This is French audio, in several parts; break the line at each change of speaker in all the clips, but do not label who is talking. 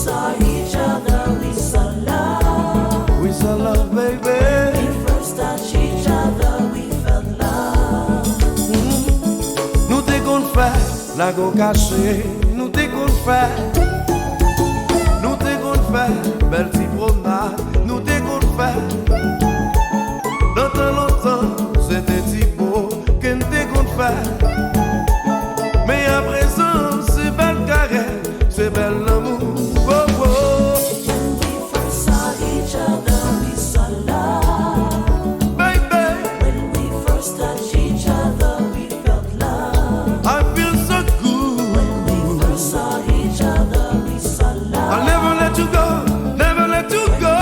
saw each other, we saw love.
We saw love, baby.
We first touched each other, we felt love.
Nous t'es qu'on fait, la go caché. Nous t'es qu'on fait. Nous t'es qu'on fait, belle petite promenade. Nous t'es qu'on fait. Longtemps, c'était si beau que nous t'es qu'on fait. Mais à présent, c'est belle carré, c'est belle l'amour. Oh, oh.
When we first saw each other, we saw love.
Baby,
When we first touched each other, we felt love.
I feel so good.
When we first saw each other, we saw love.
I'll never let you go, never let you go.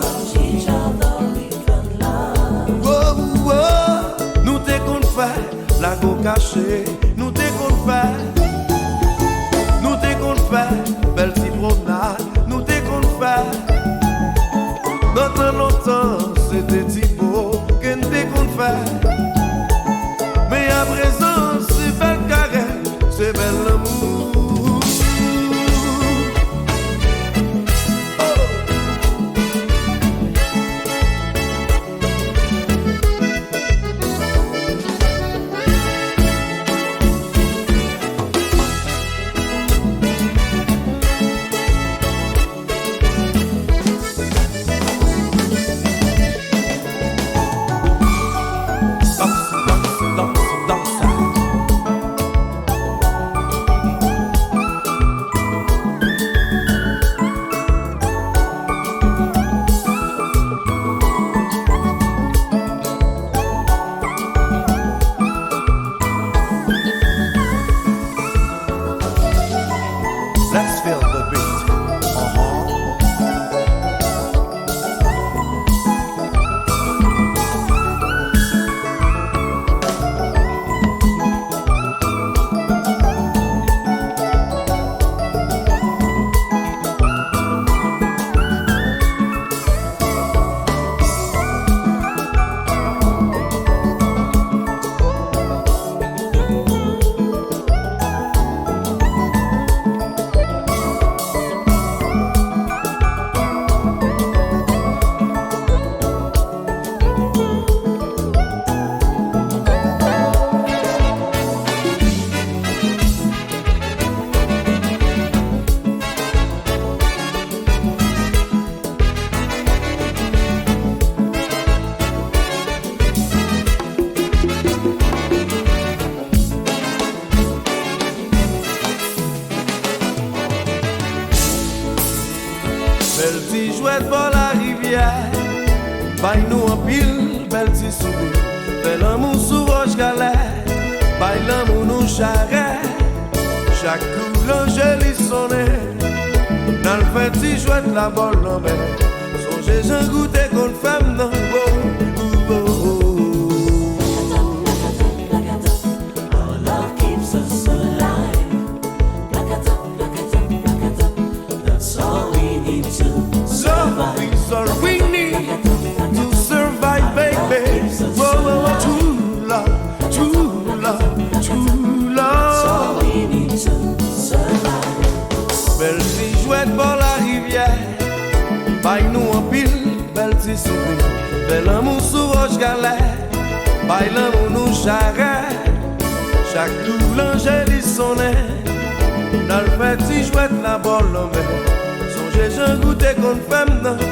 Touched each other, we felt love.
Oh, oh. Nous t'es qu'on fait, la go cachée. Nous t'es qu'on fait. Nous t'es qu'on fait, belle petite promenade. Nous t'es qu'on fait. Longtemps, c'était si beau que nous t'es qu'on fait. Mais à présent, c'est belle carré, c'est belle l'amour. Let's feel the beat. Belle petite jouette pour la rivière. Baille nous en pile, belle petite sourire. Fais l'amour sous roche galère. Baille l'amour nous charrette. Chaque couleur jolie sonnet. Dans le petit jouette la bolle en mer. Songez j'en goûter qu'on femme dans le beau.
Our love keeps us alive. That's all we need to
Love is all we need to survive, baby. Whoa, true love, true love, true
That's all
love.
we need to survive.
Belle petite jouette pour la rivière. Baille nous en pile, belle petite sourire. Fais l'amour sous roche galère. Baille l'amour nous charrette. Chaque clou l'angélie sonnet. Dans le petit jouette la bolle en mer. Songez j'en goûter qu'on femme dans le